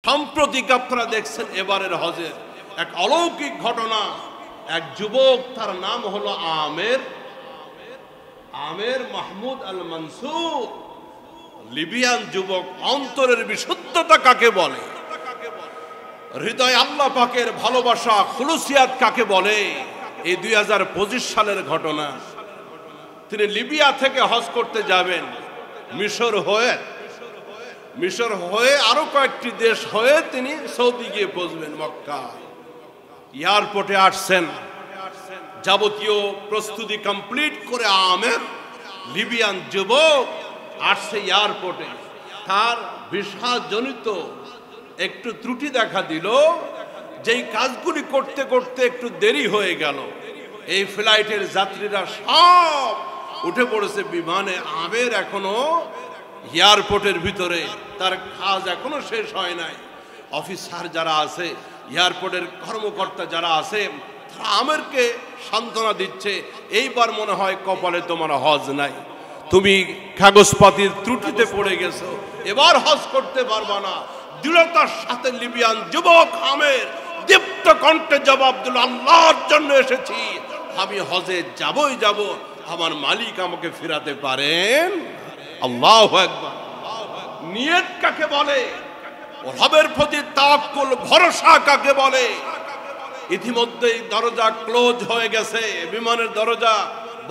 সম্প্রতি আপনারা দেখছেন এবারের হজের এক অলৌকিক ঘটনা। এক যুবক, তার নাম হলো আমের মাহমুদ আল মনসুর, লিবিয়ান যুবক। অন্তরের বিশুদ্ধতা কাকে বলে, হৃদয় আল্লাহ পাকের ভালোবাসা, খুলুসিয়াত কাকে বলে, এই 2025 সালের ঘটনা। তিনি লিবিয়া থেকে হজ করতে যাবেন মিশর হয়ে আরো কয়েকটি দেশ হয়ে তিনি সৌদি গিয়ে পৌঁছবেন মক্কা। এয়ারপোর্টে আসছেন, যাবতীয় প্রস্তুতি কমপ্লিট করে আমের লিবিয়ান যুবক আসছে এয়ারপোর্টে। তার ভিসা জনিত একটু ত্রুটি দেখা দিল, যেই কাজগুলি করতে করতে একটু দেরি হয়ে গেল। এই ফ্লাইটের যাত্রীরা সব উঠে পড়েছে বিমানে, আমের এখনো এয়ারপোর্টের ভিতরে, তার কাজ এখনো শেষ হয় নাই। অফিসার যারা আছে, এয়ারপোর্টের কর্মকর্তা যারা আছে, তারা আমেরকে সান্ত্বনা দিচ্ছে, এইবার মনে হয় কপালে তোমার হজ নাই, তুমি কাগজপাতির ত্রুটিতে পড়ে গেছো, এবার হজ করতে পারবা না। দৃঢ়তার সাথে লিবিয়ান যুবক আমের দীপ্ত কণ্ঠে জবাব দিল, আল্লাহর জন্য এসেছি, আমি হজে যাবই যাব, আমার মালিক আমাকে ফিরাতে পারেন। আল্লাহু আকবার। নিয়ত কাকে বলে, রবের প্রতি তাওয়াক্কুল, ভরসা কাকে বলে। ইতিমধ্যেই দরজা ক্লোজ হয়ে গেছে, বিমানের দরজা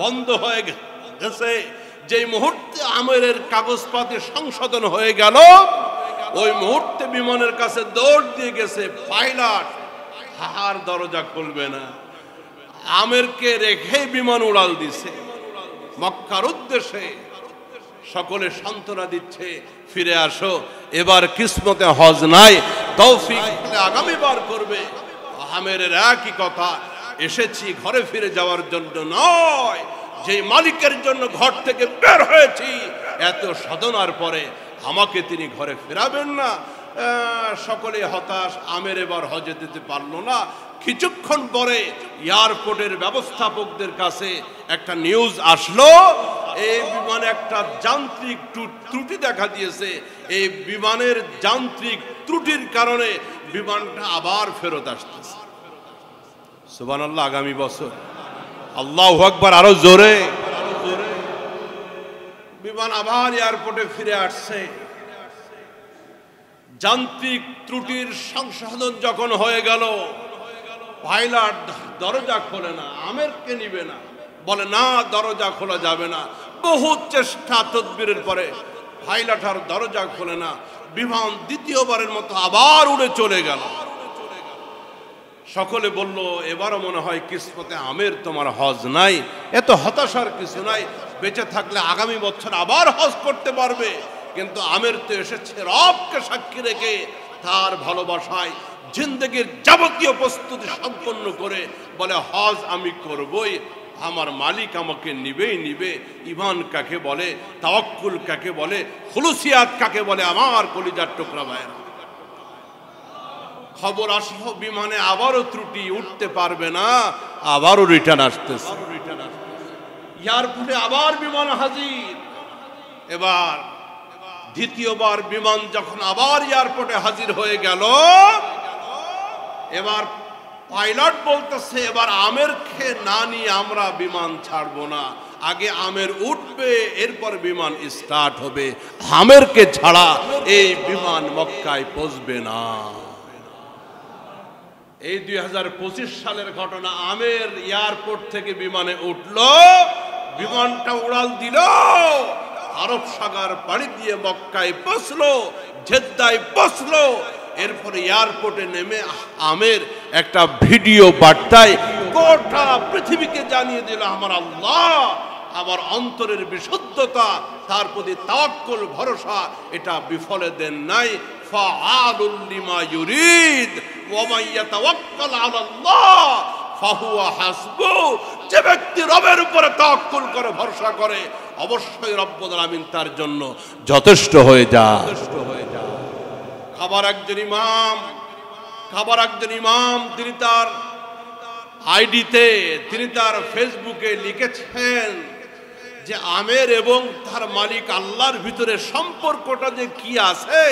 বন্ধ হয়ে গেছে। যেই মুহূর্তে আমেরের কাগজপাতি সংশোধন হয়ে গেল, ওই মুহূর্তে বিমানের কাছে দৌড় দিয়ে গেছে পাইলট, আর দরজা খুলবে না। আমেরকে রেখে বিমান উড়াল দিছে মক্কার উদ্দেশ্যে। সকলে সান্ত্বনা দিচ্ছে, ফিরে আসো, এবার কিসমতে হজ নাই, তৌফিক আগামীবার করবে। আমেরের একই কথা, এসেছি ঘরে ফিরে যাওয়ার জন্য নয়, যে মালিকের জন্য ঘর থেকে বের হয়েছি, এত সাধনার পরে আমাকে তিনি ঘরে ফেরাবেন না। সকলে হতাশ, আমের এবার হজে যেতে পারলো না। কিছুক্ষণ পরে এয়ারপোর্টের ব্যবস্থাপকদের কাছে একটা নিউজ আসলো, এই বিমানে একটা যান্ত্রিক ত্রুটি দেখা দিয়েছে। এই বিমানের যান্ত্রিক ত্রুটির কারণে বিমানটা আবার ফেরত আসতেছে। সুবহানাল্লাহ। আগামী বছর, আল্লাহু আকবার, আরো জোরে। বিমান আবার এয়ারপোর্টে ফিরে আসছে। যান্ত্রিক ত্রুটির সংশোধন যখন হয়ে গেল, পাইলট দরজা খোলে না, আমেরকে নিবে না, বলে না দরজা খোলা যাবে না। বহু চেষ্টা তদবিরের পরে পাইলট আর দরজা খোলে না। বিমান দ্বিতীয়বারের মতো আবার উড়ে চলে গেল। সকলে বলল, এবারও মনে হয় কিসমতে আমের তোমার হজ নাই। এত হতাশার কিছু নাই, বেঁচে থাকলে আগামী বছর আবার হজ করতে পারবে। কিন্তু আমের তো এসেছে রবকে সাক্ষী রেখে, তার ভালোবাসায় জিন্দেগির যাবতীয় প্রস্তুতি সম্পন্ন করে বলে, হজ আমি করবই, আমার মালিক আমাকে নিবেই নিবে। ঈমান কাকে বলে, তাওয়াক্কুল কাকে বলে, খুলুসিয়াত কাকে বলে, আমার কলিজার টুকরা ভাইরা। খবর আসলো বিমানে আবারও ত্রুটি, উঠতে পারবে না, আবারও রিটার্ন আসতেছে। এয়ারপোর্টে আবার বিমান হাজির। এবার দ্বিতীয়বার বিমান যখন আবার এয়ারপোর্টে হাজির হয়ে গেল, এবার পাইলট বলতেছে, এবার আমেরকে না নিয়ে আমরা বিমান ছাড়বো না, আগে আমের উঠবে, এরপর বিমান স্টার্ট হবে, আমেরকে ছাড়া এই বিমান মক্কায় পৌঁছবে না। এই 2025 সালের ঘটনা। আমের এয়ারপোর্ট থেকে বিমানে উঠলো, বিমানটা উড়াল দিল, আরব সাগর পাড়ি দিয়ে মক্কায় পৌঁছলো, জেদ্দায় পৌঁছলো। এরপরে এয়ারপোর্টে নেমে আমের একটা ভিডিও বার্তায় গোটা পৃথিবীকে জানিয়ে দিল, আমার আল্লাহ, আমার অন্তরের বিশুদ্ধতা, তার প্রতি তাওয়াক্কুল, ভরসা, এটা বিফলে দেন নাই। ফাআলুল লিমা ইউরিদ ওয়া মান ইয়াতাওয়াক্কাল আলাল্লাহ ফাহুয়া হাসবু। যে ব্যক্তি রবের উপরে তাওয়াক্কুল করে, ভরসা করে, অবশ্যই রব্বুল আলামিন তার জন্য যথেষ্ট হয়ে যায়। খাবার একজন ইমাম তিনি তার আইডিতে, তিনি তার ফেসবুকে লিখেছেন যে আমের এবং তার মালিক আল্লাহর ভিতরে সম্পর্কটা যে কি আছে,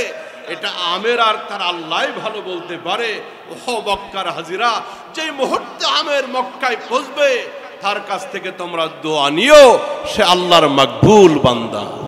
এটা আমের আর তার আল্লাহ ভালো বলতে পারে। ও মক্কার হাজিরা, যে মুহূর্তে আমের মক্কায় পৌঁছবে তার কাছ থেকে তোমরা দোয়া নিও, সে আল্লাহর মাকবুল বান্দা।